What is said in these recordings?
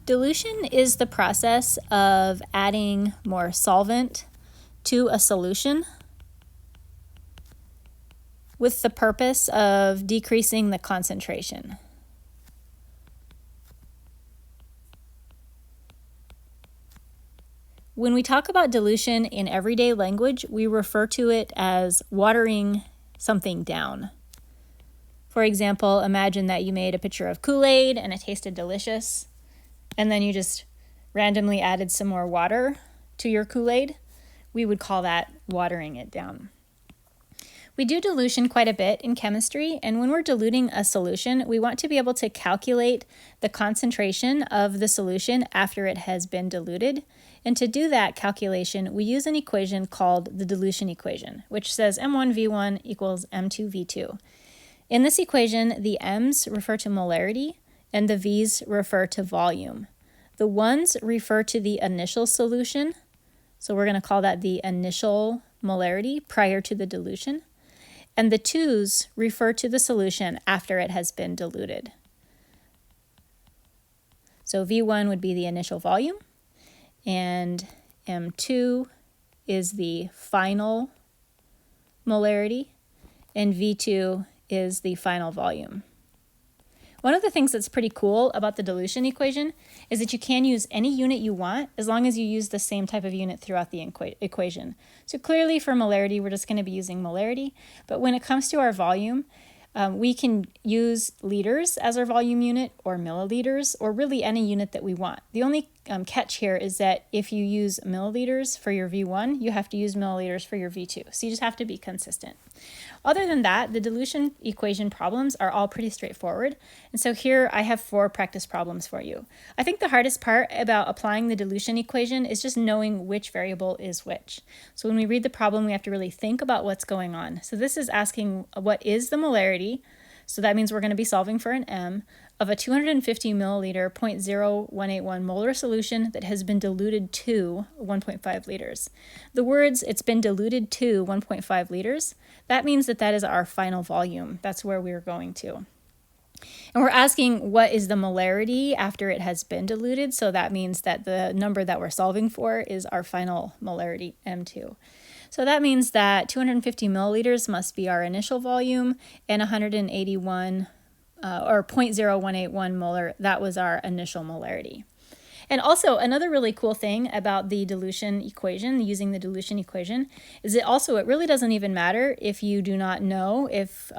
Dilution is the process of adding more solvent to a solution with the purpose of decreasing the concentration. When we talk about dilution in everyday language, we refer to it as watering something down. For example, imagine that you made a pitcher of Kool-Aid and it tasted delicious, and then you just randomly added some more water to your Kool-Aid. We would call that watering it down. We do dilution quite a bit in chemistry, and when we're diluting a solution, we want to be able to calculate the concentration of the solution after it has been diluted. And to do that calculation, we use an equation called the dilution equation, which says M1V1 equals M2V2. In this equation, the M's refer to molarity and the V's refer to volume. The 1's refer to the initial solution, so we're going to call that the initial molarity prior to the dilution. And the 2's refer to the solution after it has been diluted. So V1 would be the initial volume, and M2 is the final molarity, and V2 is the final volume. One of the things that's pretty cool about the dilution equation is that you can use any unit you want as long as you use the same type of unit throughout the equation. So clearly for molarity, we're just going to be using molarity, but when it comes to our volume, we can use liters as our volume unit or milliliters or really any unit that we want. The only catch here is that if you use milliliters for your V1, you have to use milliliters for your V2. So you just have to be consistent. Other than that, the dilution equation problems are all pretty straightforward. And so here I have 4 practice problems for you. I think the hardest part about applying the dilution equation is just knowing which variable is which. So when we read the problem, we have to really think about what's going on. So this is asking what is the molarity, so that means we're going to be solving for an M, of a 250 milliliter 0.0181 molar solution that has been diluted to 1.5 liters. The words "it's been diluted to 1.5 liters," that means that that is our final volume. That's where we're going to. And we're asking what is the molarity after it has been diluted, so that means that the number that we're solving for is our final molarity, M2. So that means that 250 milliliters must be our initial volume, and 181 or 0.0181 molar, that was our initial molarity. And also another really cool thing about the dilution equation, using the dilution equation, is it really doesn't even matter if you do not know if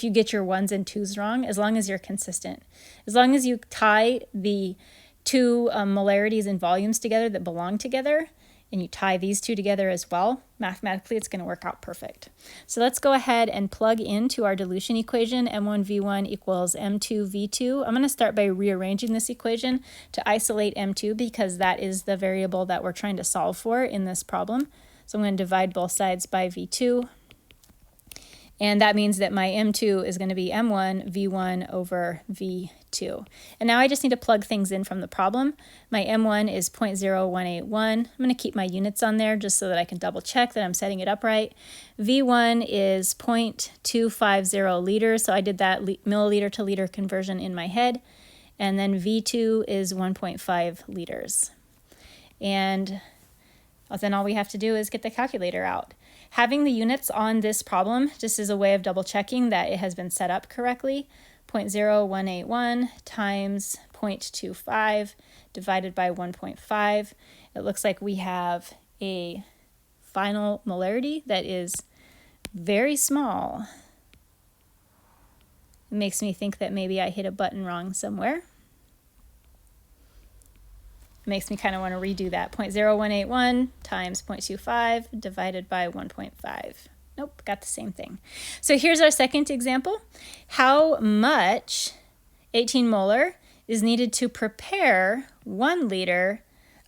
you get your 1's and 2's wrong, as long as you're consistent. As long as you tie the 2 molarities and volumes together that belong together, and you tie these 2 together as well, mathematically it's going to work out perfect. So let's go ahead and plug into our dilution equation. M1V1 equals M2V2. I'm going to start by rearranging this equation to isolate M2 because that is the variable that we're trying to solve for in this problem. So I'm going to divide both sides by V2. And that means that my M2 is going to be M1 V1 over V2. And now I just need to plug things in from the problem. My M1 is 0.0181. I'm going to keep my units on there just so that I can double check that I'm setting it up right. V1 is 0.250 liters, so I did that milliliter to liter conversion in my head. And then V2 is 1.5 liters. And then all we have to do is get the calculator out. Having the units on this problem just is a way of double checking that it has been set up correctly. 0.0181 times 0.25 divided by 1.5. It looks like we have a final molarity that is very small. It makes me think that maybe I hit a button wrong somewhere. Makes me kind of want to redo that. 0.0181 times 0.25 divided by 1.5. Nope, got the same thing. So here's our second example. How much 18 molar is needed to prepare 1 liter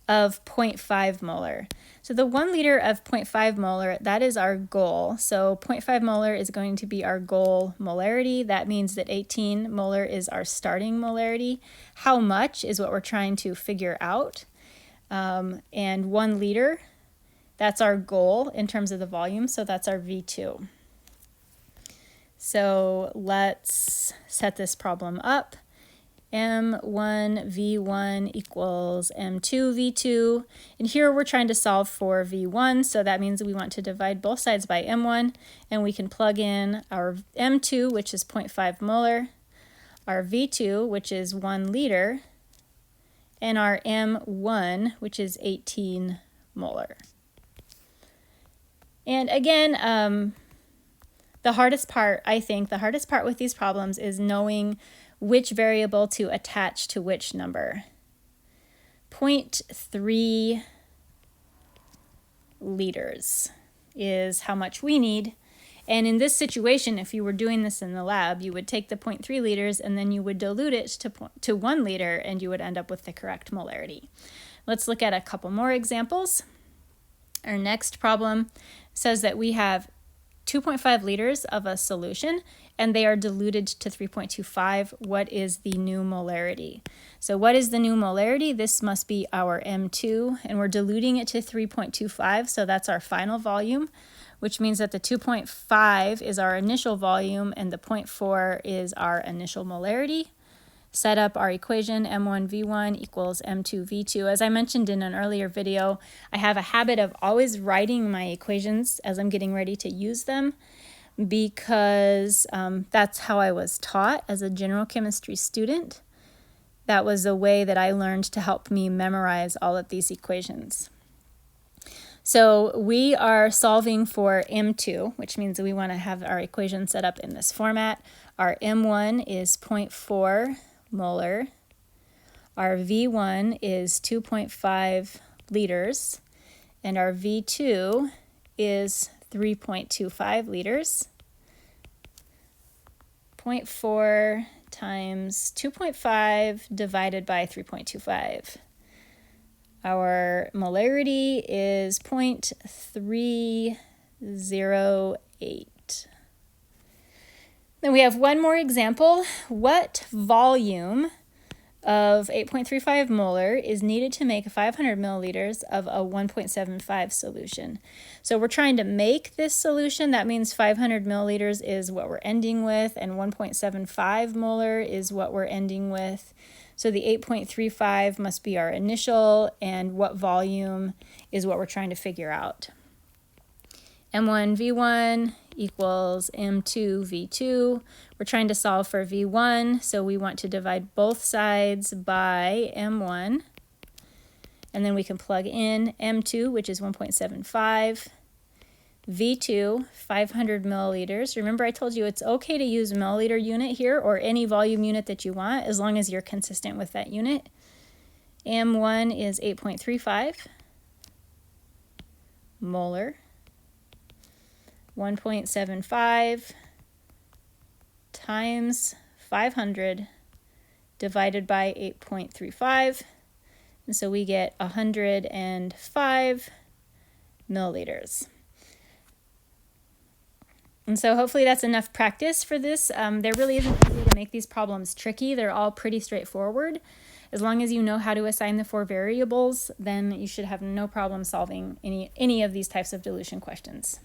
of 0.5 molar? So the 1 liter of 0.5 molar, that is our goal. So 0.5 molar is going to be our goal molarity. That means that 18 molar is our starting molarity. How much is what we're trying to figure out. And 1 liter, that's our goal in terms of the volume. So that's our V2. So let's set this problem up. M1V1 equals M2V2. And here we're trying to solve for V1, so that means we want to divide both sides by M1, and we can plug in our M2, which is 0.5 molar, our V2, which is 1 liter, and our M1, which is 18 molar. And again, the hardest part with these problems is knowing which variable to attach to which number. 0.3 liters is how much we need. And in this situation, if you were doing this in the lab, you would take the 0.3 liters and then you would dilute it to 1 liter, and you would end up with the correct molarity. Let's look at a couple more examples. Our next problem says that we have 2.5 liters of a solution, and they are diluted to 3.25. What is the new molarity? So what is the new molarity? This must be our M2, and we're diluting it to 3.25, so that's our final volume, which means that the 2.5 is our initial volume and the 0.4 is our initial molarity. Set up our equation, M1V1 equals M2V2. As I mentioned in an earlier video, I have a habit of always writing my equations as I'm getting ready to use them, because that's how I was taught as a general chemistry student. That was a way that I learned to help me memorize all of these equations. So we are solving for M2, which means we want to have our equation set up in this format. Our M1 is 0.4 molar. Our V1 is 2.5 liters, and our V2 is 3.25 liters. 0.4 times 2.5 divided by 3.25. Our molarity is 0.308. Then we have one more example. What volume of 8.35 molar is needed to make 500 milliliters of a 1.75 solution? So we're trying to make this solution. That means 500 milliliters is what we're ending with, and 1.75 molar is what we're ending with. So the 8.35 must be our initial, and what volume is what we're trying to figure out. M1V1 equals M2V2. We're trying to solve for V1, so we want to divide both sides by M1. And then we can plug in M2, which is 1.75. V2, 500 milliliters. Remember, I told you it's okay to use milliliter unit here, or any volume unit that you want, as long as you're consistent with that unit. M1 is 8.35 molar. 1.75 times 500 divided by 8.35, and so we get 105 milliliters. And so hopefully that's enough practice for this. There really isn't a way to make these problems tricky. They're all pretty straightforward. As long as you know how to assign the 4 variables, then you should have no problem solving any of these types of dilution questions.